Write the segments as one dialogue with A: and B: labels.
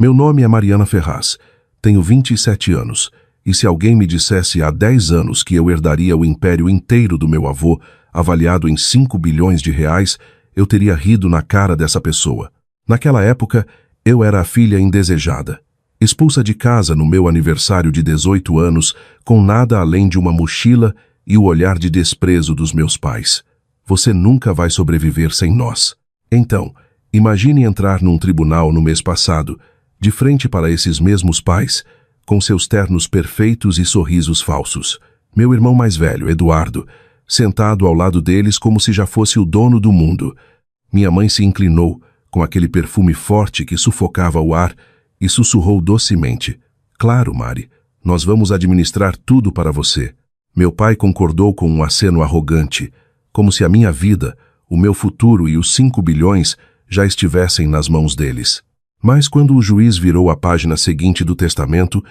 A: Meu nome é Mariana Ferraz. Tenho 27 anos. E se alguém me dissesse há 10 anos que eu herdaria o império inteiro do meu avô, avaliado em 5 bilhões de reais, eu teria rido na cara dessa pessoa. Naquela época, eu era a filha indesejada, expulsa de casa no meu aniversário de 18 anos, com nada além de uma mochila e o olhar de desprezo dos meus pais. Você nunca vai sobreviver sem nós. Então, imagine entrar num tribunal no mês passado, de frente para esses mesmos pais, com seus ternos perfeitos e sorrisos falsos. Meu irmão mais velho, Eduardo, sentado ao lado deles como se já fosse o dono do mundo. Minha mãe se inclinou, com aquele perfume forte que sufocava o ar, e sussurrou docemente: "Claro, Mari, nós vamos administrar tudo para você." Meu pai concordou com um aceno arrogante, como se a minha vida, o meu futuro e os 5 bilhões já estivessem nas mãos deles. Mas quando o juiz virou a página seguinte do testamento,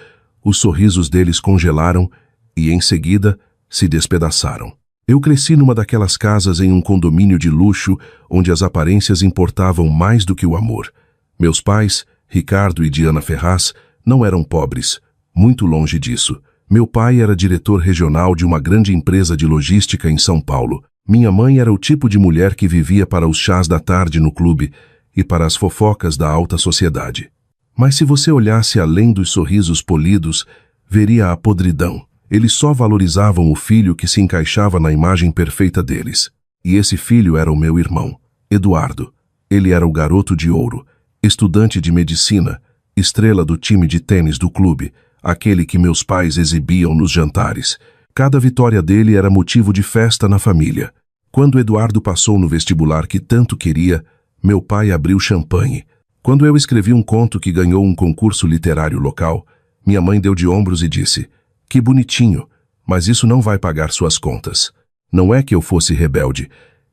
A: os sorrisos deles congelaram e, em seguida, se despedaçaram. Eu cresci numa daquelas casas em um condomínio de luxo onde as aparências importavam mais do que o amor. Meus pais, Ricardo e Diana Ferraz, não eram pobres, muito longe disso. Meu pai era diretor regional de uma grande empresa de logística em São Paulo. Minha mãe era o tipo de mulher que vivia para os chás da tarde no clube e para as fofocas da alta sociedade. Mas se você olhasse além dos sorrisos polidos, veria a podridão. Eles só valorizavam o filho que se encaixava na imagem perfeita deles. E esse filho era o meu irmão, Eduardo. Ele era o garoto de ouro, estudante de medicina, estrela do time de tênis do clube, aquele que meus pais exibiam nos jantares. Cada vitória dele era motivo de festa na família. Quando Eduardo passou no vestibular que tanto queria, meu pai abriu champanhe. Quando eu escrevi um conto que ganhou um concurso literário local, minha mãe deu de ombros e disse: "Que bonitinho, mas isso não vai pagar suas contas." Não é que eu fosse rebelde.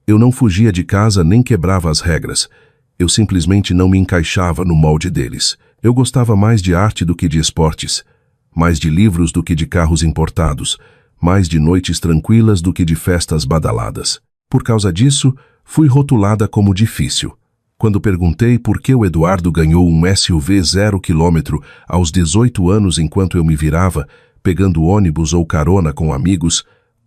A: Eu não fugia de casa nem quebrava as regras. Eu simplesmente não me encaixava no molde deles. Eu gostava mais de arte do que de esportes, mais de livros do que de carros importados, mais de noites tranquilas do que de festas badaladas. Por causa disso, fui rotulada como difícil. Quando perguntei por que o Eduardo ganhou um SUV 0 km aos 18 anos enquanto eu me virava, pegando ônibus ou carona com amigos,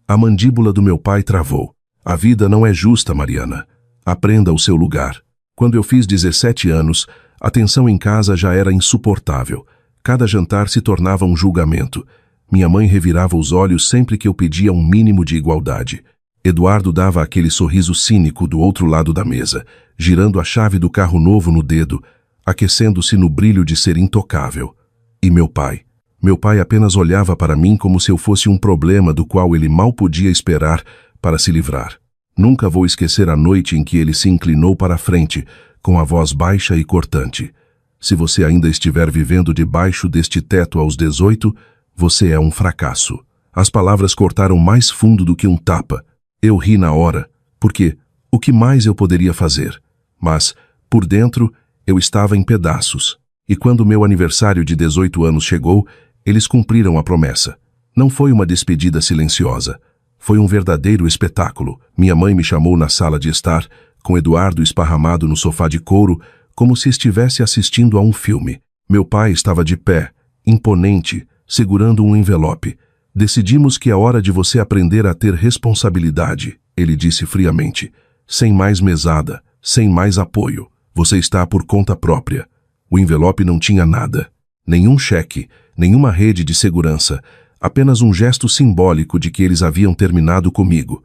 A: a mandíbula do meu pai travou. "A vida não é justa, Mariana. Aprenda o seu lugar." Quando eu fiz 17 anos, a tensão em casa já era insuportável. Cada jantar se tornava um julgamento. Minha mãe revirava os olhos sempre que eu pedia um mínimo de igualdade. Eduardo dava aquele sorriso cínico do outro lado da mesa, girando a chave do carro novo no dedo, aquecendo-se no brilho de ser intocável. E meu pai? Meu pai apenas olhava para mim como se eu fosse um problema do qual ele mal podia esperar para se livrar. Nunca vou esquecer a noite em que ele se inclinou para a frente, com a voz baixa e cortante. "Se você ainda estiver vivendo debaixo deste teto aos 18, você é um fracasso." As palavras cortaram mais fundo do que um tapa. Eu ri na hora, porque o que mais eu poderia fazer? Mas, por dentro, eu estava em pedaços. E quando meu aniversário de 18 anos chegou, eles cumpriram a promessa. Não foi uma despedida silenciosa. Foi um verdadeiro espetáculo. Minha mãe me chamou na sala de estar, com Eduardo esparramado no sofá de couro, como se estivesse assistindo a um filme. Meu pai estava de pé, imponente, segurando um envelope. "Decidimos que é hora de você aprender a ter responsabilidade", ele disse friamente. "Sem mais mesada, sem mais apoio. Você está por conta própria." O envelope não tinha nada. Nenhum cheque, nenhuma rede de segurança. Apenas um gesto simbólico de que eles haviam terminado comigo.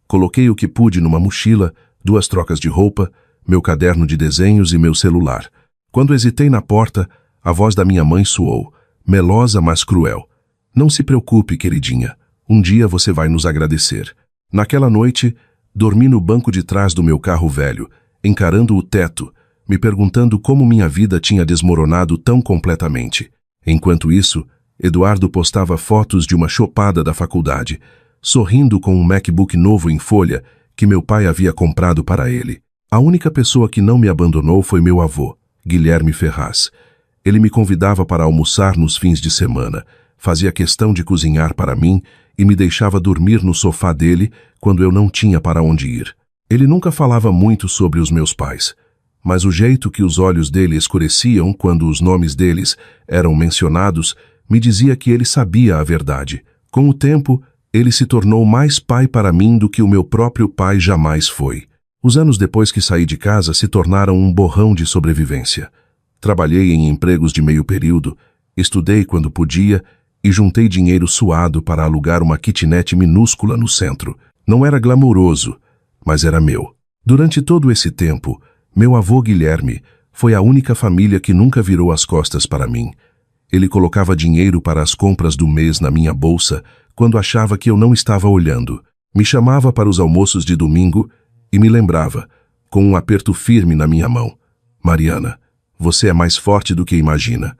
A: Coloquei o que pude numa mochila, 2 trocas de roupa, meu caderno de desenhos e meu celular. Quando hesitei na porta, a voz da minha mãe soou, melosa mas cruel. "Não se preocupe, queridinha. Um dia você vai nos agradecer." Naquela noite, dormi no banco de trás do meu carro velho, encarando o teto, me perguntando como minha vida tinha desmoronado tão completamente. Enquanto isso, Eduardo postava fotos de uma chopada da faculdade, sorrindo com um MacBook novo em folha que meu pai havia comprado para ele. A única pessoa que não me abandonou foi meu avô, Guilherme Ferraz. Ele me convidava para almoçar nos fins de semana, fazia questão de cozinhar para mim e me deixava dormir no sofá dele quando eu não tinha para onde ir. Ele nunca falava muito sobre os meus pais, mas o jeito que os olhos dele escureciam quando os nomes deles eram mencionados me dizia que ele sabia a verdade. Com o tempo, ele se tornou mais pai para mim do que o meu próprio pai jamais foi. Os anos depois que saí de casa se tornaram um borrão de sobrevivência. Trabalhei em empregos de meio período, estudei quando podia e juntei dinheiro suado para alugar uma kitnet minúscula no centro. Não era glamouroso, mas era meu. Durante todo esse tempo, meu avô Guilherme foi a única família que nunca virou as costas para mim. Ele colocava dinheiro para as compras do mês na minha bolsa quando achava que eu não estava olhando. Me chamava para os almoços de domingo e me lembrava, com um aperto firme na minha mão: Mariana, você é mais forte do que imagina.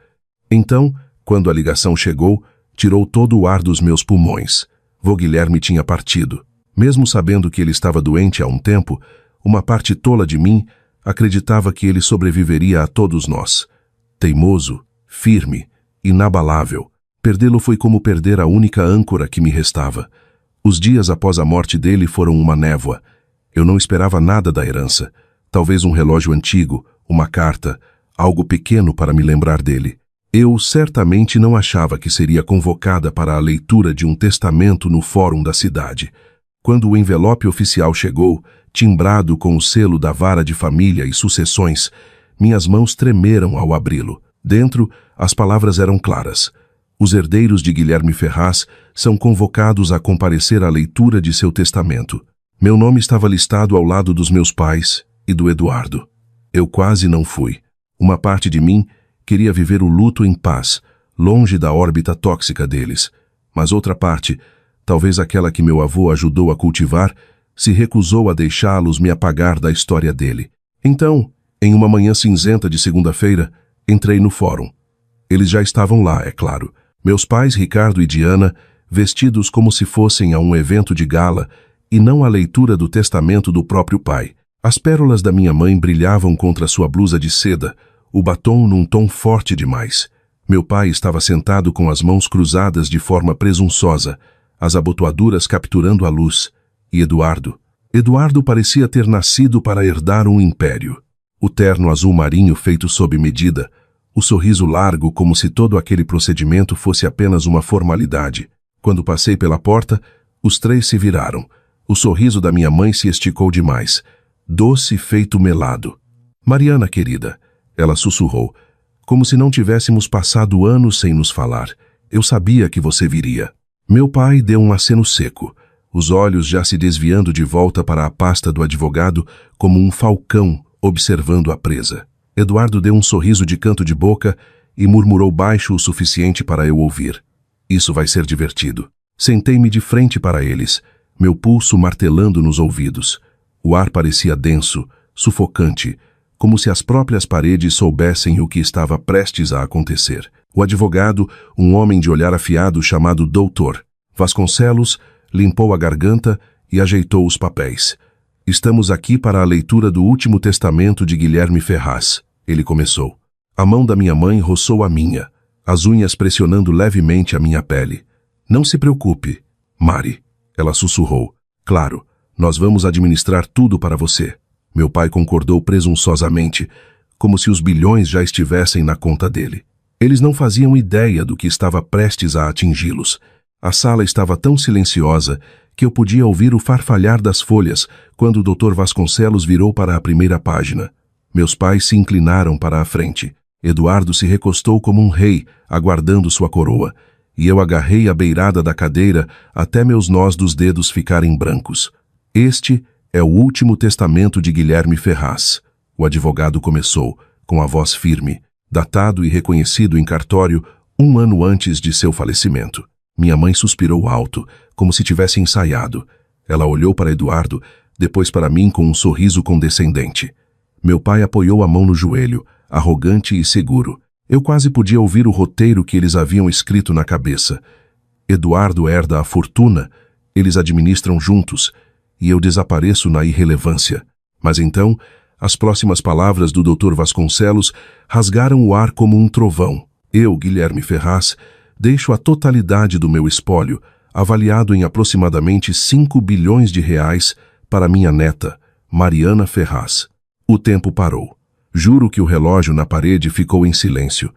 A: Então, quando a ligação chegou, tirou todo o ar dos meus pulmões. Vô Guilherme tinha partido. Mesmo sabendo que ele estava doente há um tempo, uma parte tola de mim acreditava que ele sobreviveria a todos nós. Teimoso, firme, inabalável. Perdê-lo foi como perder a única âncora que me restava. Os dias após a morte dele foram uma névoa. Eu não esperava nada da herança. Talvez um relógio antigo, uma carta, algo pequeno para me lembrar dele. Eu certamente não achava que seria convocada para a leitura de um testamento no fórum da cidade. Quando o envelope oficial chegou, timbrado com o selo da vara de família e sucessões, minhas mãos tremeram ao abri-lo. Dentro, as palavras eram claras. Os herdeiros de Guilherme Ferraz são convocados a comparecer à leitura de seu testamento. Meu nome estava listado ao lado dos meus pais e do Eduardo. Eu quase não fui. Uma parte de mim queria viver o luto em paz, longe da órbita tóxica deles. Mas outra parte, talvez aquela que meu avô ajudou a cultivar, se recusou a deixá-los me apagar da história dele. Então, em uma manhã cinzenta de segunda-feira, entrei no fórum. Eles já estavam lá, é claro. Meus pais, Ricardo e Diana, vestidos como se fossem a um evento de gala e não à leitura do testamento do próprio pai. As pérolas da minha mãe brilhavam contra sua blusa de seda, o batom num tom forte demais. Meu pai estava sentado com as mãos cruzadas de forma presunçosa, as abotoaduras capturando a luz. E Eduardo parecia ter nascido para herdar um império. O terno azul marinho feito sob medida, o sorriso largo como se todo aquele procedimento fosse apenas uma formalidade. Quando passei pela porta, os três se viraram. O sorriso da minha mãe se esticou demais, doce feito melado. Mariana, querida, ela sussurrou, como se não tivéssemos passado anos sem nos falar. Eu sabia que você viria. Meu pai deu um aceno seco, os olhos já se desviando de volta para a pasta do advogado como um falcão observando a presa. Eduardo deu um sorriso de canto de boca e murmurou baixo o suficiente para eu ouvir. Isso vai ser divertido. Sentei-me de frente para eles, meu pulso martelando nos ouvidos. O ar parecia denso, sufocante, como se as próprias paredes soubessem o que estava prestes a acontecer. O advogado, um homem de olhar afiado chamado Doutor Vasconcelos, limpou a garganta e ajeitou os papéis. Estamos aqui para a leitura do último testamento de Guilherme Ferraz, ele começou. A mão da minha mãe roçou a minha, as unhas pressionando levemente a minha pele. Não se preocupe, Mari, ela sussurrou. Claro, nós vamos administrar tudo para você. Meu pai concordou presunçosamente, como se os bilhões já estivessem na conta dele. Eles não faziam ideia do que estava prestes a atingi-los. A sala estava tão silenciosa que eu podia ouvir o farfalhar das folhas quando o Dr. Vasconcelos virou para a primeira página. Meus pais se inclinaram para a frente. Eduardo se recostou como um rei, aguardando sua coroa, e eu agarrei a beirada da cadeira até meus nós dos dedos ficarem brancos. Este é o último testamento de Guilherme Ferraz. O advogado começou, com a voz firme, datado e reconhecido em cartório 1 ano antes de seu falecimento. Minha mãe suspirou alto, como se tivesse ensaiado. Ela olhou para Eduardo, depois para mim com um sorriso condescendente. Meu pai apoiou a mão no joelho, arrogante e seguro. Eu quase podia ouvir o roteiro que eles haviam escrito na cabeça. Eduardo herda a fortuna, eles administram juntos, e eu desapareço na irrelevância. Mas então, as próximas palavras do Dr. Vasconcelos rasgaram o ar como um trovão. Eu, Guilherme Ferraz, deixo a totalidade do meu espólio, avaliado em aproximadamente 5 bilhões de reais, para minha neta, Mariana Ferraz. O tempo parou. Juro que o relógio na parede ficou em silêncio.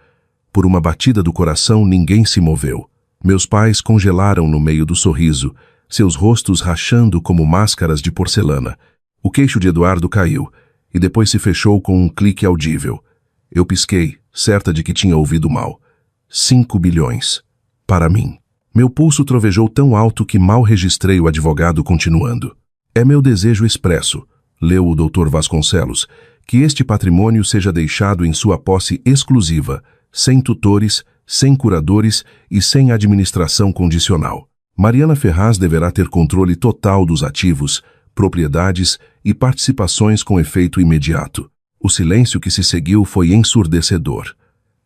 A: Por uma batida do coração, ninguém se moveu. Meus pais congelaram no meio do sorriso, seus rostos rachando como máscaras de porcelana. O queixo de Eduardo caiu, e depois se fechou com um clique audível. Eu pisquei, certa de que tinha ouvido mal. 5 bilhões. Para mim. Meu pulso trovejou tão alto que mal registrei o advogado continuando. É meu desejo expresso, leu o Dr. Vasconcelos, que este patrimônio seja deixado em sua posse exclusiva, sem tutores, sem curadores e sem administração condicional. Mariana Ferraz deverá ter controle total dos ativos, propriedades e participações com efeito imediato. O silêncio que se seguiu foi ensurdecedor.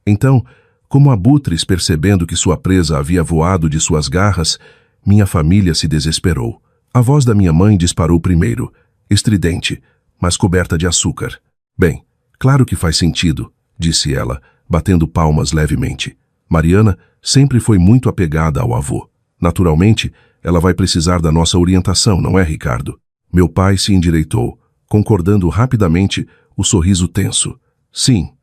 A: Então, como abutres percebendo que sua presa havia voado de suas garras, minha família se desesperou. A voz da minha mãe disparou primeiro, estridente, mas coberta de açúcar. Bem, claro que faz sentido, disse ela, batendo palmas levemente. Mariana sempre foi muito apegada ao avô. Naturalmente, ela vai precisar da nossa orientação, não é, Ricardo? Meu pai se endireitou, concordando rapidamente, o sorriso tenso. Sim,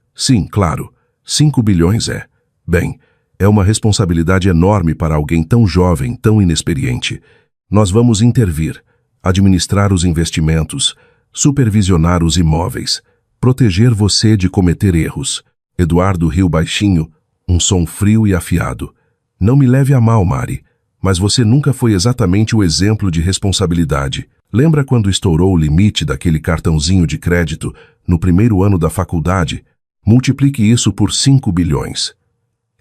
A: claro. 5 bilhões é. Bem, é uma responsabilidade enorme para alguém tão jovem, tão inexperiente. Nós vamos intervir, administrar os investimentos, supervisionar os imóveis, proteger você de cometer erros. Eduardo riu baixinho, um som frio e afiado. Não me leve a mal, Mari, mas você nunca foi exatamente o exemplo de responsabilidade. Lembra quando estourou o limite daquele cartãozinho de crédito no primeiro ano da faculdade? Multiplique isso por 5 bilhões.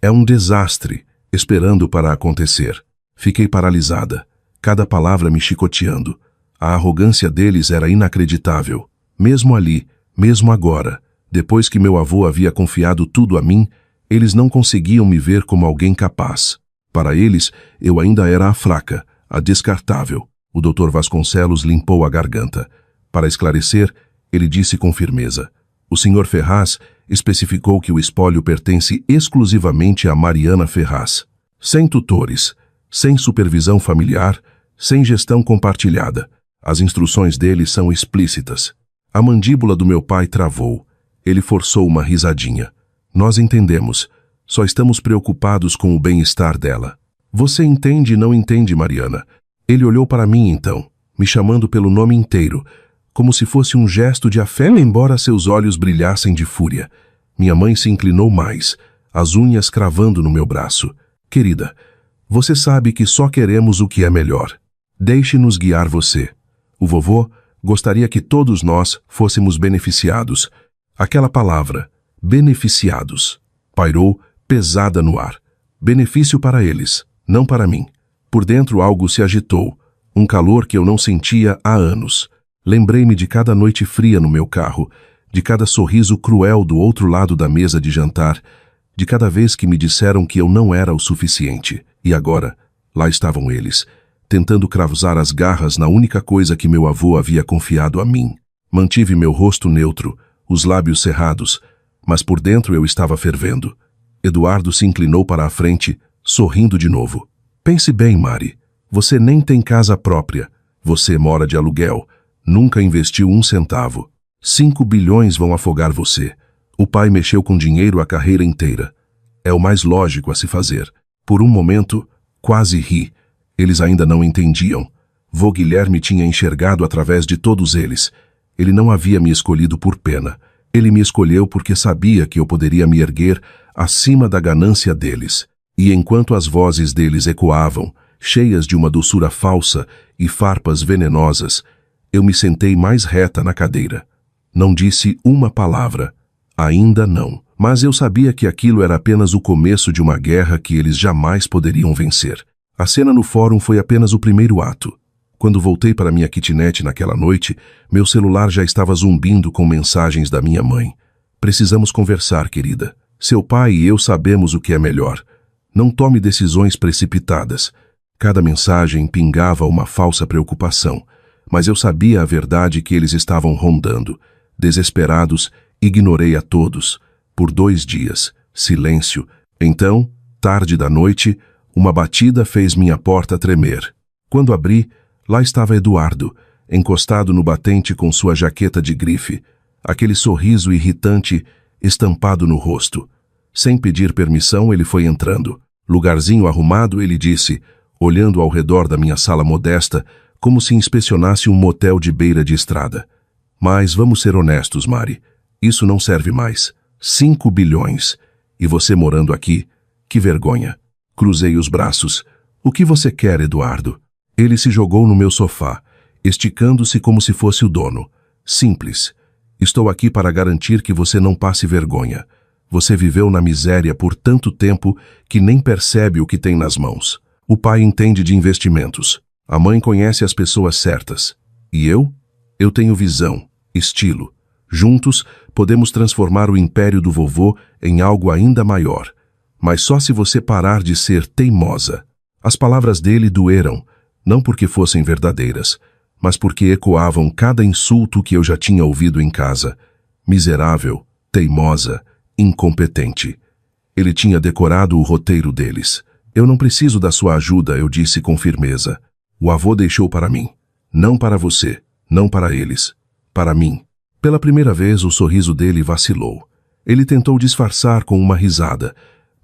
A: É um desastre, esperando para acontecer. Fiquei paralisada, cada palavra me chicoteando. A arrogância deles era inacreditável. Mesmo ali, mesmo agora, depois que meu avô havia confiado tudo a mim, eles não conseguiam me ver como alguém capaz. Para eles, eu ainda era a fraca, a descartável. O Dr. Vasconcelos limpou a garganta. Para esclarecer, ele disse com firmeza. O Sr. Ferraz especificou que o espólio pertence exclusivamente a Mariana Ferraz. Sem tutores, sem supervisão familiar, sem gestão compartilhada. As instruções dele são explícitas. A mandíbula do meu pai travou. Ele forçou uma risadinha. Nós entendemos. Só estamos preocupados com o bem-estar dela. Você entende e não entende, Mariana. Ele olhou para mim então, me chamando pelo nome inteiro, como se fosse um gesto de afeto, embora seus olhos brilhassem de fúria. Minha mãe se inclinou mais, as unhas cravando no meu braço. Querida, você sabe que só queremos o que é melhor. Deixe-nos guiar você. O vovô gostaria que todos nós fôssemos beneficiados. Aquela palavra, beneficiados, pairou pesada no ar. Benefício para eles, não para mim. Por dentro algo se agitou, um calor que eu não sentia há anos. Lembrei-me de cada noite fria no meu carro, de cada sorriso cruel do outro lado da mesa de jantar, de cada vez que me disseram que eu não era o suficiente. E agora, lá estavam eles, tentando cravusar as garras na única coisa que meu avô havia confiado a mim. Mantive meu rosto neutro, os lábios cerrados, mas por dentro eu estava fervendo. Eduardo se inclinou para a frente, sorrindo de novo. Pense bem, Mari. Você nem tem casa própria. Você mora de aluguel. Nunca investiu um centavo. 5 bilhões vão afogar você. O pai mexeu com dinheiro a carreira inteira. É o mais lógico a se fazer. Por um momento, quase ri. Eles ainda não entendiam. Vô Guilherme tinha enxergado através de todos eles. Ele não havia me escolhido por pena. Ele me escolheu porque sabia que eu poderia me erguer acima da ganância deles. E enquanto as vozes deles ecoavam, cheias de uma doçura falsa e farpas venenosas, eu me sentei mais reta na cadeira. Não disse uma palavra. Ainda não. Mas eu sabia que aquilo era apenas o começo de uma guerra que eles jamais poderiam vencer. A cena no fórum foi apenas o primeiro ato. Quando voltei para minha kitnet naquela noite, meu celular já estava zumbindo com mensagens da minha mãe. Precisamos conversar, querida. Seu pai e eu sabemos o que é melhor. Não tome decisões precipitadas. Cada mensagem pingava uma falsa preocupação, mas eu sabia a verdade que eles estavam rondando. Desesperados, ignorei a todos. Por 2 dias, silêncio. Então, tarde da noite, uma batida fez minha porta tremer. Quando abri, lá estava Eduardo, encostado no batente com sua jaqueta de grife. aquele sorriso irritante estampado no rosto. Sem pedir permissão, ele foi entrando. Lugarzinho arrumado, ele disse, olhando ao redor da minha sala modesta, como se inspecionasse um motel de beira de estrada. Mas vamos ser honestos, Mari. Isso não serve mais. 5 bilhões. E você morando aqui? Que vergonha. Cruzei os braços. O que você quer, Eduardo? Ele se jogou no meu sofá, esticando-se como se fosse o dono. Simples. Estou aqui para garantir que você não passe vergonha. Você viveu na miséria por tanto tempo que nem percebe o que tem nas mãos. O pai entende de investimentos. A mãe conhece as pessoas certas. E eu? Eu tenho visão, estilo. Juntos, podemos transformar o império do vovô em algo ainda maior. Mas só se você parar de ser teimosa. As palavras dele doeram, não porque fossem verdadeiras, mas porque ecoavam cada insulto que eu já tinha ouvido em casa. Miserável, teimosa, incompetente. Ele tinha decorado o roteiro deles. Eu não preciso da sua ajuda, eu disse com firmeza. O avô deixou para mim. Não para você, não para eles. Para mim. Pela primeira vez, o sorriso dele vacilou. Ele tentou disfarçar com uma risada,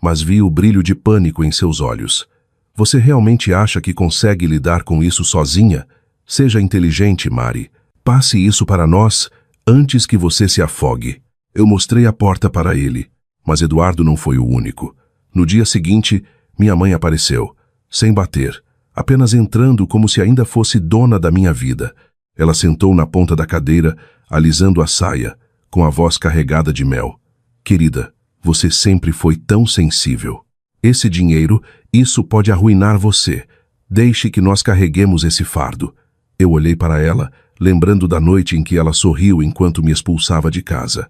A: mas vi o brilho de pânico em seus olhos. Você realmente acha que consegue lidar com isso sozinha? Seja inteligente, Mari. Passe isso para nós antes que você se afogue. Eu mostrei a porta para ele, mas Eduardo não foi o único. No dia seguinte, minha mãe apareceu, sem bater, apenas entrando como se ainda fosse dona da minha vida. Ela sentou na ponta da cadeira, alisando a saia, com a voz carregada de mel. Querida, você sempre foi tão sensível. Esse dinheiro, isso pode arruinar você. Deixe que nós carreguemos esse fardo. Eu olhei para ela, lembrando da noite em que ela sorriu enquanto me expulsava de casa.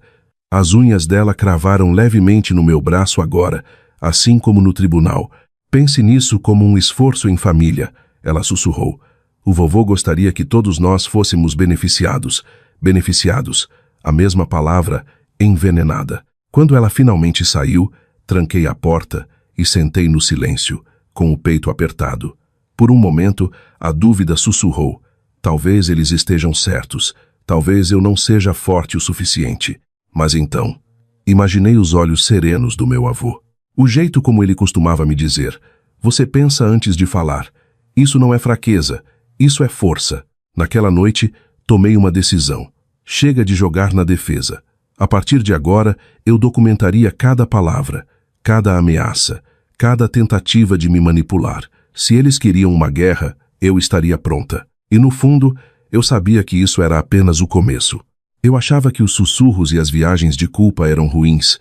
A: As unhas dela cravaram levemente no meu braço agora, assim como no tribunal. Pense nisso como um esforço em família, ela sussurrou. O vovô gostaria que todos nós fôssemos beneficiados. Beneficiados, a mesma palavra, envenenada. Quando ela finalmente saiu, tranquei a porta e sentei no silêncio, com o peito apertado. Por um momento, a dúvida sussurrou. Talvez eles estejam certos. Talvez eu não seja forte o suficiente. Mas então, imaginei os olhos serenos do meu avô. O jeito como ele costumava me dizer, você pensa antes de falar. Isso não é fraqueza, isso é força. Naquela noite, tomei uma decisão. Chega de jogar na defesa. A partir de agora, eu documentaria cada palavra, cada ameaça, cada tentativa de me manipular. Se eles queriam uma guerra, eu estaria pronta. E no fundo, eu sabia que isso era apenas o começo. Eu achava que os sussurros e as viagens de culpa eram ruins,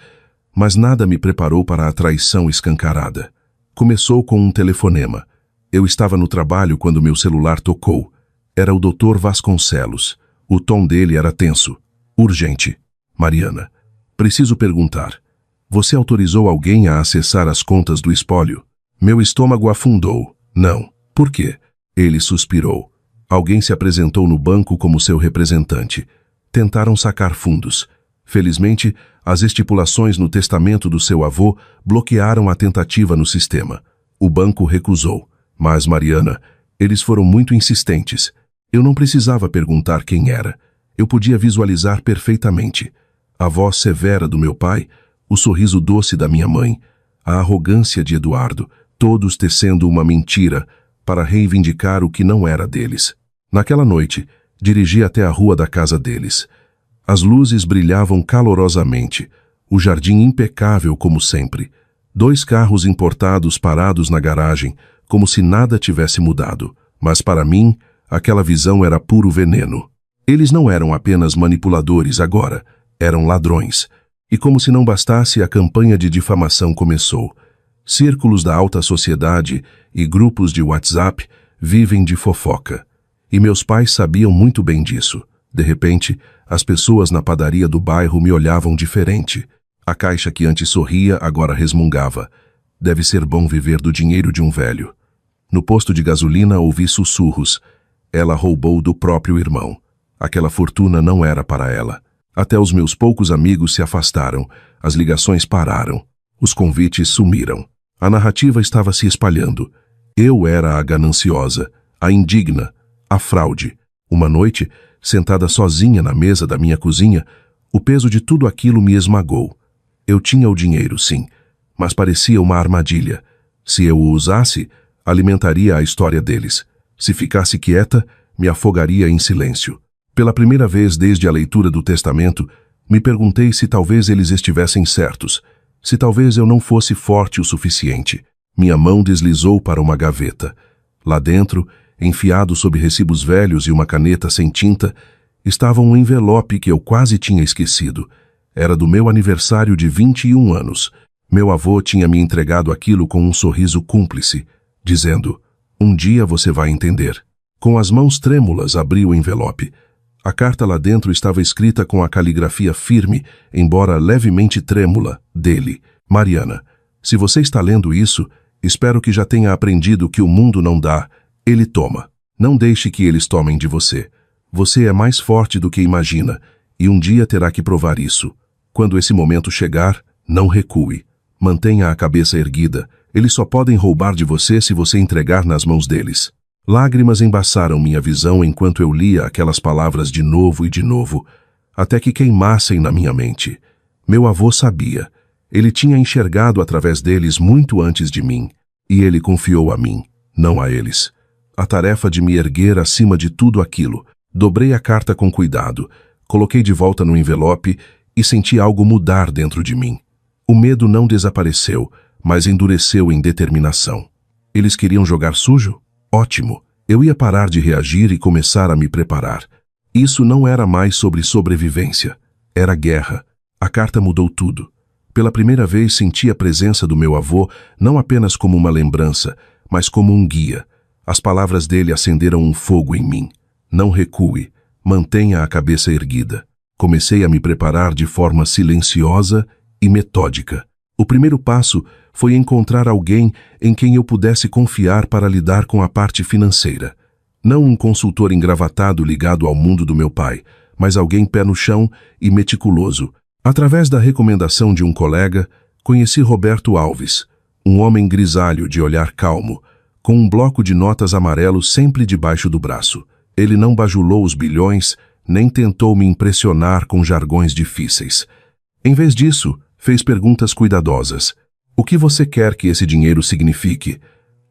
A: mas nada me preparou para a traição escancarada. Começou com um telefonema. Eu estava no trabalho quando meu celular tocou. Era o Dr. Vasconcelos. O tom dele era tenso. Urgente. Mariana, preciso perguntar. Você autorizou alguém a acessar as contas do espólio? Meu estômago afundou. Não. Por quê? Ele suspirou. Alguém se apresentou no banco como seu representante. Tentaram sacar fundos. Felizmente, as estipulações no testamento do seu avô bloquearam a tentativa no sistema. O banco recusou. Mas, Mariana, eles foram muito insistentes. Eu não precisava perguntar quem era. Eu podia visualizar perfeitamente. A voz severa do meu pai, o sorriso doce da minha mãe, a arrogância de Eduardo, todos tecendo uma mentira para reivindicar o que não era deles. Naquela noite, dirigi até a rua da casa deles. As luzes brilhavam calorosamente, o jardim impecável como sempre. 2 carros importados parados na garagem, como se nada tivesse mudado. Mas para mim, aquela visão era puro veneno. Eles não eram apenas manipuladores agora, eram ladrões. E como se não bastasse, a campanha de difamação começou. Círculos da alta sociedade e grupos de WhatsApp vivem de fofoca. E meus pais sabiam muito bem disso. De repente, as pessoas na padaria do bairro me olhavam diferente. A caixa que antes sorria agora resmungava. Deve ser bom viver do dinheiro de um velho. No posto de gasolina ouvi sussurros. Ela roubou do próprio irmão. Aquela fortuna não era para ela. Até os meus poucos amigos se afastaram. As ligações pararam. Os convites sumiram. A narrativa estava se espalhando. Eu era a gananciosa, a indigna, a fraude. Uma noite, sentada sozinha na mesa da minha cozinha, O peso de tudo aquilo me esmagou. Eu tinha o dinheiro, sim, mas parecia uma armadilha. Se eu o usasse, alimentaria a história deles. Se ficasse quieta, me afogaria em silêncio. Pela primeira vez desde a leitura do testamento, me perguntei se talvez eles estivessem certos, se talvez eu não fosse forte o suficiente. Minha mão deslizou para uma gaveta. Lá dentro, enfiado sob recibos velhos e uma caneta sem tinta, estava um envelope que eu quase tinha esquecido. Era do meu aniversário de 21 anos. Meu avô tinha me entregado aquilo com um sorriso cúmplice, dizendo: "Um dia você vai entender." Com as mãos trêmulas, abri o envelope. A carta lá dentro estava escrita com a caligrafia firme, embora levemente trêmula, dele: "Mariana, se você está lendo isso, espero que já tenha aprendido que o mundo não dá, ele toma. Não deixe que eles tomem de você. Você é mais forte do que imagina, e um dia terá que provar isso. Quando esse momento chegar, não recue. Mantenha a cabeça erguida. Eles só podem roubar de você se você entregar nas mãos deles." Lágrimas embaçaram minha visão enquanto eu lia aquelas palavras de novo e de novo, até que queimassem na minha mente. Meu avô sabia. Ele tinha enxergado através deles muito antes de mim, e ele confiou a mim, não a eles. A tarefa de me erguer acima de tudo aquilo. Dobrei a carta com cuidado, coloquei de volta no envelope e senti algo mudar dentro de mim. O medo não desapareceu, mas endureceu em determinação. Eles queriam jogar sujo? Ótimo! Eu ia parar de reagir e começar a me preparar. Isso não era mais sobre sobrevivência. Era guerra. A carta mudou tudo. Pela primeira vez senti a presença do meu avô não apenas como uma lembrança, mas como um guia. As palavras dele acenderam um fogo em mim. Não recue. Mantenha a cabeça erguida. Comecei a me preparar de forma silenciosa e metódica. O primeiro passo foi encontrar alguém em quem eu pudesse confiar para lidar com a parte financeira. Não um consultor engravatado ligado ao mundo do meu pai, mas alguém pé no chão e meticuloso. Através da recomendação de um colega, conheci Roberto Alves, um homem grisalho de olhar calmo, com um bloco de notas amarelo sempre debaixo do braço. Ele não bajulou os bilhões, nem tentou me impressionar com jargões difíceis. Em vez disso, fez perguntas cuidadosas. O que você quer que esse dinheiro signifique?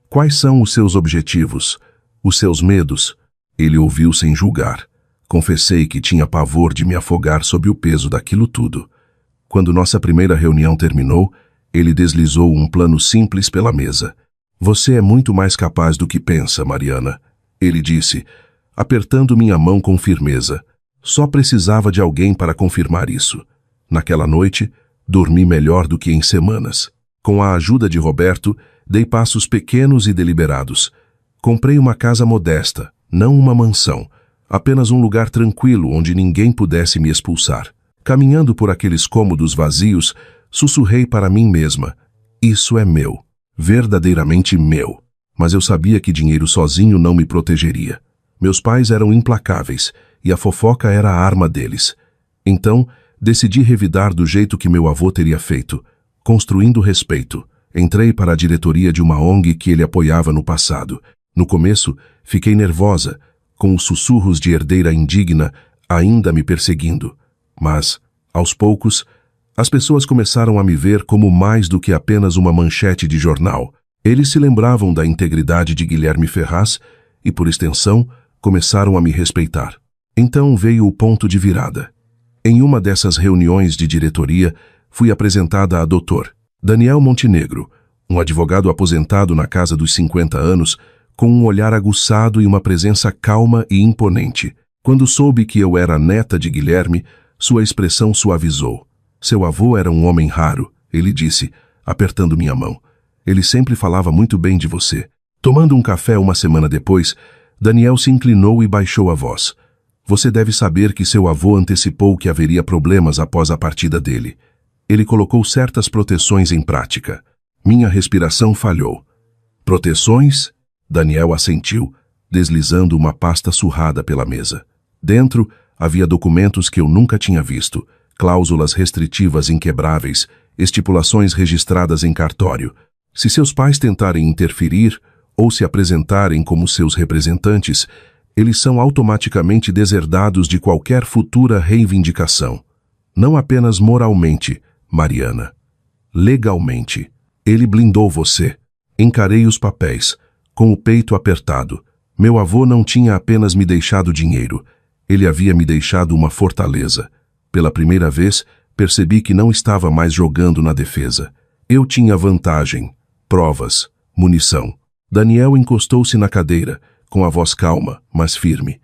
A: Quais são os seus objetivos? Os seus medos? Ele ouviu sem julgar. Confessei que tinha pavor de me afogar sob o peso daquilo tudo. Quando nossa primeira reunião terminou, ele deslizou um plano simples pela mesa. "Você é muito mais capaz do que pensa, Mariana," ele disse, apertando minha mão com firmeza. Só precisava de alguém para confirmar isso. Naquela noite, dormi melhor do que em semanas. Com a ajuda de Roberto, dei passos pequenos e deliberados. Comprei uma casa modesta, não uma mansão, apenas um lugar tranquilo onde ninguém pudesse me expulsar. Caminhando por aqueles cômodos vazios, sussurrei para mim mesma: "Isso é meu, verdadeiramente meu." Mas eu sabia que dinheiro sozinho não me protegeria. Meus pais eram implacáveis, e a fofoca era a arma deles. Então, decidi revidar do jeito que meu avô teria feito, construindo respeito. Entrei para a diretoria de uma ONG que ele apoiava no passado. No começo, fiquei nervosa, com os sussurros de herdeira indigna ainda me perseguindo. Mas, aos poucos, as pessoas começaram a me ver como mais do que apenas uma manchete de jornal. Eles se lembravam da integridade de Guilherme Ferraz e, por extensão, começaram a me respeitar. Então veio o ponto de virada. Em uma dessas reuniões de diretoria, fui apresentada a Dr. Daniel Montenegro, um advogado aposentado na casa dos 50 anos, com um olhar aguçado e uma presença calma e imponente. Quando soube que eu era neta de Guilherme, sua expressão suavizou. "Seu avô era um homem raro," ele disse, apertando minha mão. "Ele sempre falava muito bem de você." Tomando um café uma semana depois, Daniel se inclinou e baixou a voz. "Você deve saber que seu avô antecipou que haveria problemas após a partida dele. Ele colocou certas proteções em prática." Minha respiração falhou. "Proteções?" Daniel assentiu, deslizando uma pasta surrada pela mesa. Dentro, havia documentos que eu nunca tinha visto, cláusulas restritivas inquebráveis, estipulações registradas em cartório. Se seus pais tentarem interferir ou se apresentarem como seus representantes, eles são automaticamente deserdados de qualquer futura reivindicação. Não apenas moralmente, Mariana. Legalmente. Ele blindou você. Encarei os papéis, com o peito apertado. Meu avô não tinha apenas me deixado dinheiro. Ele havia me deixado uma fortaleza. Pela primeira vez, percebi que não estava mais jogando na defesa. Eu tinha vantagem, provas, munição. Daniel encostou-se na cadeira, com a voz calma, mas firme.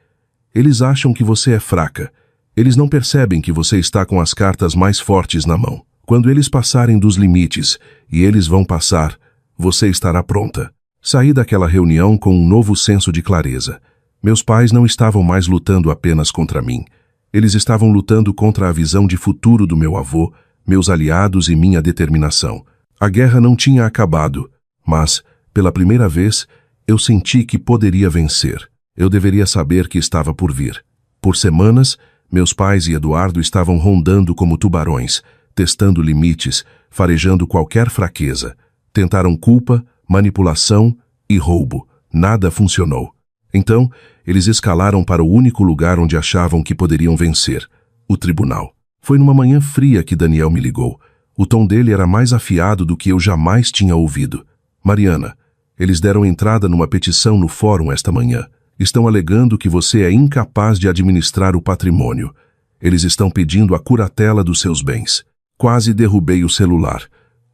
A: Eles acham que você é fraca. Eles não percebem que você está com as cartas mais fortes na mão. Quando eles passarem dos limites, e eles vão passar, você estará pronta. Saí daquela reunião com um novo senso de clareza. Meus pais não estavam mais lutando apenas contra mim. Eles estavam lutando contra a visão de futuro do meu avô, meus aliados e minha determinação. A guerra não tinha acabado, mas, pela primeira vez, eu senti que poderia vencer. Eu deveria saber que estava por vir. Por semanas, meus pais e Eduardo estavam rondando como tubarões, testando limites, farejando qualquer fraqueza. Tentaram culpa, manipulação e roubo. Nada funcionou. Então, eles escalaram para o único lugar onde achavam que poderiam vencer, o tribunal. Foi numa manhã fria que Daniel me ligou. O tom dele era mais afiado do que eu jamais tinha ouvido. Mariana, eles deram entrada numa petição no fórum esta manhã. Estão alegando que você é incapaz de administrar o patrimônio. Eles estão pedindo a curatela dos seus bens. Quase derrubei o celular.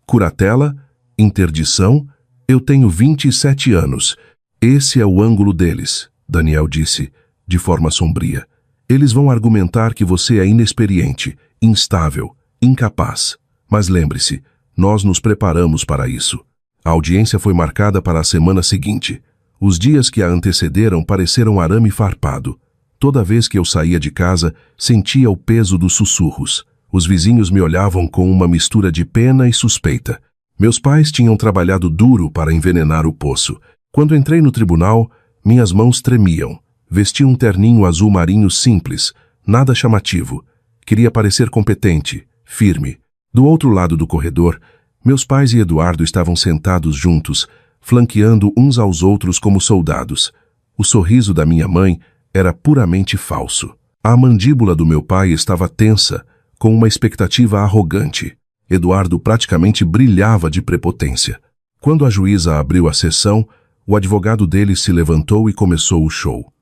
A: Curatela? Interdição? Eu tenho 27 anos. Esse é o ângulo deles, Daniel disse, de forma sombria. Eles vão argumentar que você é inexperiente, instável, incapaz. Mas lembre-se, nós nos preparamos para isso. A audiência foi marcada para a semana seguinte. Os dias que a antecederam pareceram arame farpado. Toda vez que eu saía de casa, sentia o peso dos sussurros. Os vizinhos me olhavam com uma mistura de pena e suspeita. Meus pais tinham trabalhado duro para envenenar o poço. Quando entrei no tribunal, minhas mãos tremiam. Vesti um terninho azul marinho simples, nada chamativo. Queria parecer competente, firme. Do outro lado do corredor, meus pais e Eduardo estavam sentados juntos, flanqueando uns aos outros como soldados. O sorriso da minha mãe era puramente falso. A mandíbula do meu pai estava tensa, com uma expectativa arrogante. Eduardo praticamente brilhava de prepotência. Quando a juíza abriu a sessão, o advogado dele se levantou e começou o show.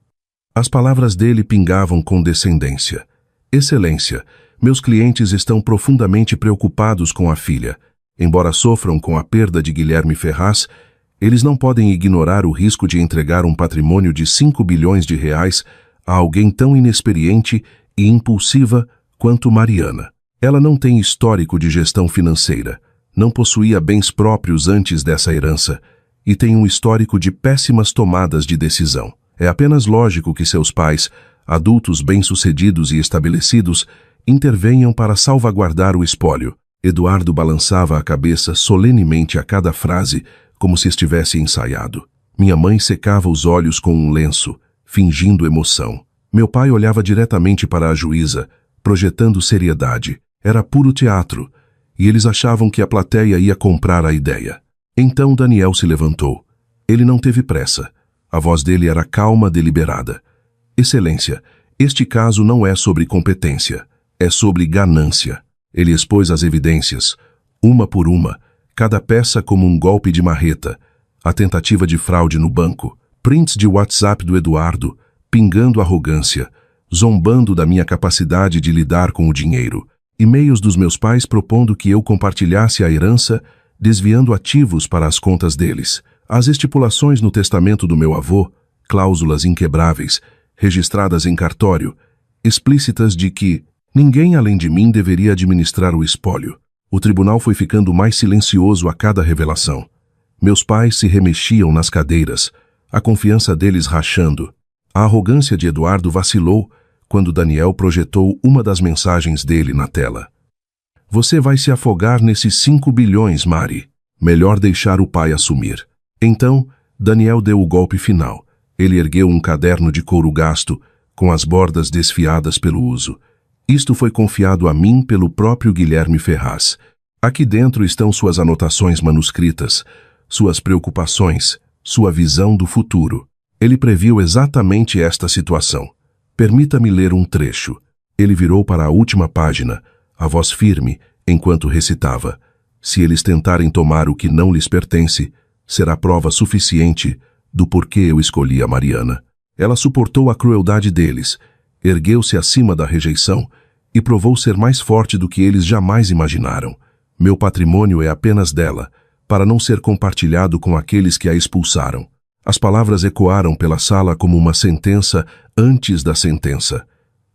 A: As palavras dele pingavam condescendência. Excelência, meus clientes estão profundamente preocupados com a filha. Embora sofram com a perda de Guilherme Ferraz, eles não podem ignorar o risco de entregar um patrimônio de 5 bilhões de reais a alguém tão inexperiente e impulsiva quanto Mariana. Ela não tem histórico de gestão financeira, não possuía bens próprios antes dessa herança e tem um histórico de péssimas tomadas de decisão. É apenas lógico que seus pais, adultos bem-sucedidos e estabelecidos, intervenham para salvaguardar o espólio. Eduardo balançava a cabeça solenemente a cada frase, como se estivesse ensaiado. Minha mãe secava os olhos com um lenço, fingindo emoção. Meu pai olhava diretamente para a juíza, projetando seriedade. Era puro teatro, e eles achavam que a plateia ia comprar a ideia. Então Daniel se levantou. Ele não teve pressa. A voz dele era calma, deliberada. Excelência, este caso não é sobre competência, é sobre ganância. Ele expôs as evidências, uma por uma, cada peça como um golpe de marreta, a tentativa de fraude no banco, prints de WhatsApp do Eduardo, pingando arrogância, zombando da minha capacidade de lidar com o dinheiro, e-mails dos meus pais propondo que eu compartilhasse a herança, desviando ativos para as contas deles, as estipulações no testamento do meu avô, cláusulas inquebráveis, registradas em cartório, explícitas de que ninguém além de mim deveria administrar o espólio. O tribunal foi ficando mais silencioso a cada revelação. Meus pais se remexiam nas cadeiras, a confiança deles rachando. A arrogância de Eduardo vacilou quando Daniel projetou uma das mensagens dele na tela. Você vai se afogar nesses 5 bilhões, Mari. Melhor deixar o pai assumir. Então, Daniel deu o golpe final. Ele ergueu um caderno de couro gasto, com as bordas desfiadas pelo uso. Isto foi confiado a mim pelo próprio Guilherme Ferraz. Aqui dentro estão suas anotações manuscritas, suas preocupações, sua visão do futuro. Ele previu exatamente esta situação. Permita-me ler um trecho. Ele virou para a última página, a voz firme, enquanto recitava: se eles tentarem tomar o que não lhes pertence, será prova suficiente do porquê eu escolhi a Mariana. Ela suportou a crueldade deles, ergueu-se acima da rejeição e provou ser mais forte do que eles jamais imaginaram. Meu patrimônio é apenas dela, para não ser compartilhado com aqueles que a expulsaram. As palavras ecoaram pela sala como uma sentença antes da sentença.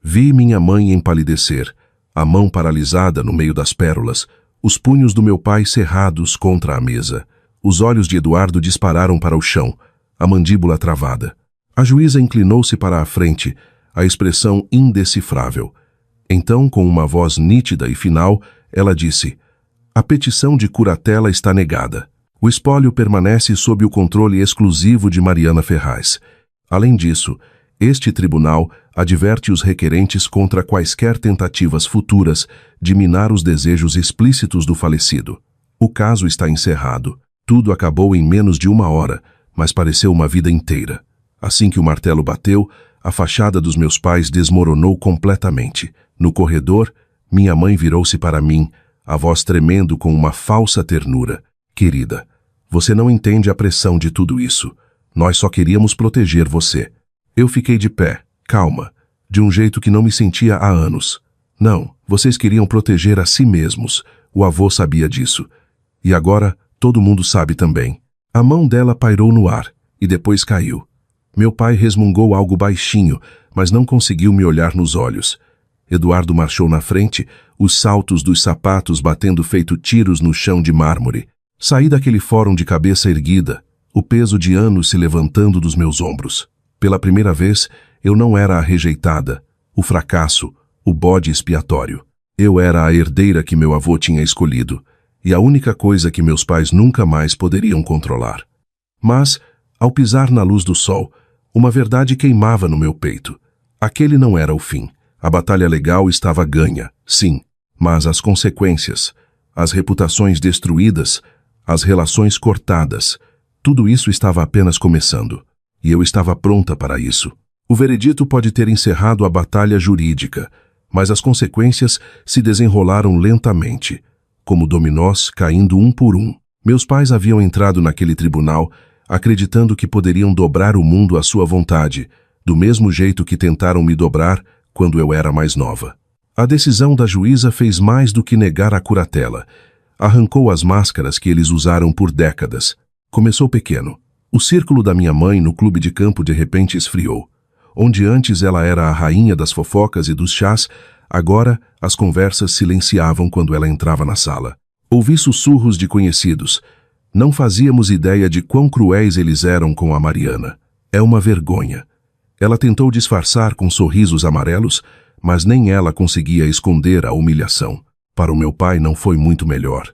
A: Vi minha mãe empalidecer, a mão paralisada no meio das pérolas, os punhos do meu pai cerrados contra a mesa. Os olhos de Eduardo dispararam para o chão, a mandíbula travada. A juíza inclinou-se para a frente, a expressão indecifrável. Então, com uma voz nítida e final, ela disse: a petição de curatela está negada. O espólio permanece sob o controle exclusivo de Mariana Ferraz. Além disso, este tribunal adverte os requerentes contra quaisquer tentativas futuras de minar os desejos explícitos do falecido. O caso está encerrado. Tudo acabou em menos de 1 hora, mas pareceu uma vida inteira. Assim que o martelo bateu, a fachada dos meus pais desmoronou completamente. No corredor, minha mãe virou-se para mim, a voz tremendo com uma falsa ternura. Querida, você não entende a pressão de tudo isso. Nós só queríamos proteger você. Eu fiquei de pé, calma, de um jeito que não me sentia há anos. Não, vocês queriam proteger a si mesmos. O avô sabia disso. E agora, todo mundo sabe também. A mão dela pairou no ar, e depois caiu. Meu pai resmungou algo baixinho, mas não conseguiu me olhar nos olhos. Eduardo marchou na frente, os saltos dos sapatos batendo feito tiros no chão de mármore. Saí daquele fórum de cabeça erguida, o peso de anos se levantando dos meus ombros. Pela primeira vez, eu não era a rejeitada, o fracasso, o bode expiatório. Eu era a herdeira que meu avô tinha escolhido, e a única coisa que meus pais nunca mais poderiam controlar. Mas, ao pisar na luz do sol, uma verdade queimava no meu peito. Aquele não era o fim. A batalha legal estava ganha, sim, mas as consequências, as reputações destruídas, as relações cortadas, tudo isso estava apenas começando. E eu estava pronta para isso. O veredito pode ter encerrado a batalha jurídica, mas as consequências se desenrolaram lentamente, como dominós caindo um por um. Meus pais haviam entrado naquele tribunal acreditando que poderiam dobrar o mundo à sua vontade, do mesmo jeito que tentaram me dobrar quando eu era mais nova. A decisão da juíza fez mais do que negar a curatela. Arrancou as máscaras que eles usaram por décadas. Começou pequeno. O círculo da minha mãe no clube de campo de repente esfriou. Onde antes ela era a rainha das fofocas e dos chás, agora as conversas silenciavam quando ela entrava na sala. Ouvi sussurros de conhecidos. Não fazíamos ideia de quão cruéis eles eram com a Mariana. É uma vergonha. Ela tentou disfarçar com sorrisos amarelos, mas nem ela conseguia esconder a humilhação. Para o meu pai não foi muito melhor.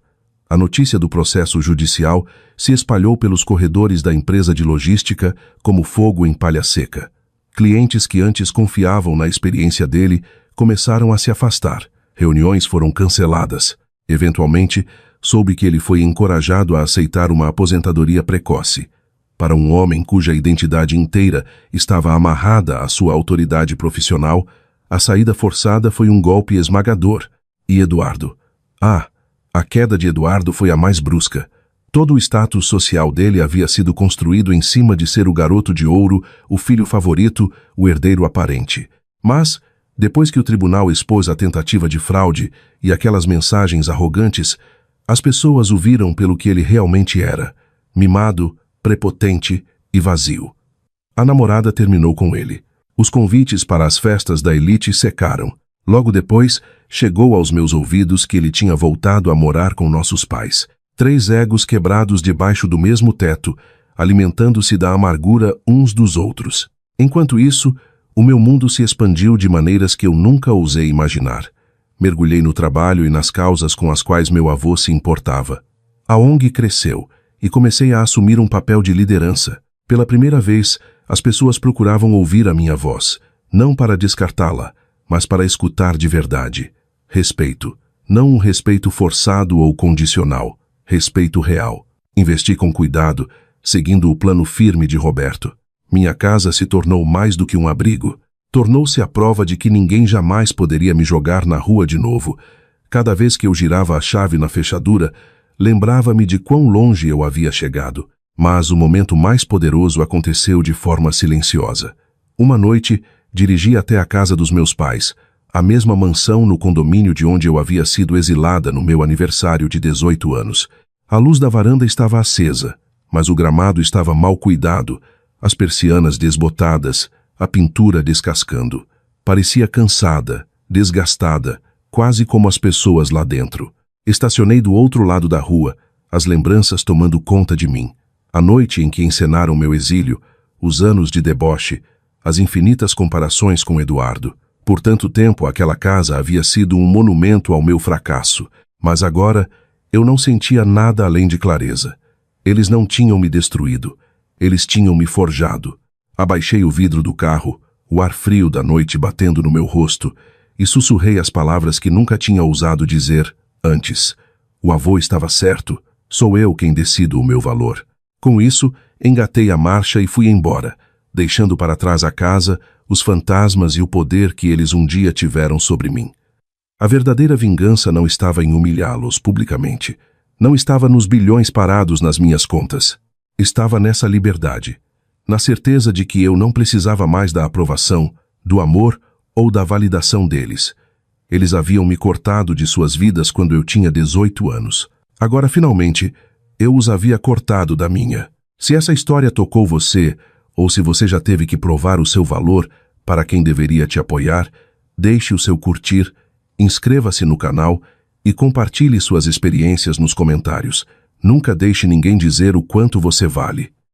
A: A notícia do processo judicial se espalhou pelos corredores da empresa de logística como fogo em palha seca. Clientes que antes confiavam na experiência dele começaram a se afastar. Reuniões foram canceladas. Eventualmente, soube que ele foi encorajado a aceitar uma aposentadoria precoce. Para um homem cuja identidade inteira estava amarrada à sua autoridade profissional, a saída forçada foi um golpe esmagador. E Eduardo? A queda de Eduardo foi a mais brusca. Todo o status social dele havia sido construído em cima de ser o garoto de ouro, o filho favorito, o herdeiro aparente. Mas, depois que o tribunal expôs a tentativa de fraude e aquelas mensagens arrogantes, as pessoas o viram pelo que ele realmente era: mimado, prepotente e vazio. A namorada terminou com ele. Os convites para as festas da elite secaram. Logo depois, chegou aos meus ouvidos que ele tinha voltado a morar com nossos pais. 3 egos quebrados debaixo do mesmo teto, alimentando-se da amargura uns dos outros. Enquanto isso, o meu mundo se expandiu de maneiras que eu nunca ousei imaginar. Mergulhei no trabalho e nas causas com as quais meu avô se importava. A ONG cresceu e comecei a assumir um papel de liderança. Pela primeira vez, as pessoas procuravam ouvir a minha voz, não para descartá-la, mas para escutar de verdade. Respeito. Não um respeito forçado ou condicional. Respeito real. Investi com cuidado, seguindo o plano firme de Roberto. Minha casa se tornou mais do que um abrigo. Tornou-se a prova de que ninguém jamais poderia me jogar na rua de novo. Cada vez que eu girava a chave na fechadura, lembrava-me de quão longe eu havia chegado. Mas o momento mais poderoso aconteceu de forma silenciosa. Uma noite, dirigi até a casa dos meus pais, a mesma mansão no condomínio de onde eu havia sido exilada no meu aniversário de 18 anos. A luz da varanda estava acesa, mas o gramado estava mal cuidado, as persianas desbotadas, a pintura descascando. Parecia cansada, desgastada, quase como as pessoas lá dentro. Estacionei do outro lado da rua, as lembranças tomando conta de mim. A noite em que encenaram meu exílio, os anos de deboche, as infinitas comparações com Eduardo. Por tanto tempo, aquela casa havia sido um monumento ao meu fracasso, mas agora eu não sentia nada além de clareza. Eles não tinham me destruído, eles tinham me forjado. Abaixei o vidro do carro, o ar frio da noite batendo no meu rosto, e sussurrei as palavras que nunca tinha ousado dizer antes. O avô estava certo, sou eu quem decido o meu valor. Com isso, engatei a marcha e fui embora, deixando para trás a casa, os fantasmas e o poder que eles um dia tiveram sobre mim. A verdadeira vingança não estava em humilhá-los publicamente. Não estava nos bilhões parados nas minhas contas. Estava nessa liberdade, na certeza de que eu não precisava mais da aprovação, do amor ou da validação deles. Eles haviam me cortado de suas vidas quando eu tinha 18 anos. Agora, finalmente, eu os havia cortado da minha. Se essa história tocou você, ou se você já teve que provar o seu valor para quem deveria te apoiar, deixe o seu curtir, inscreva-se no canal e compartilhe suas experiências nos comentários. Nunca deixe ninguém dizer o quanto você vale.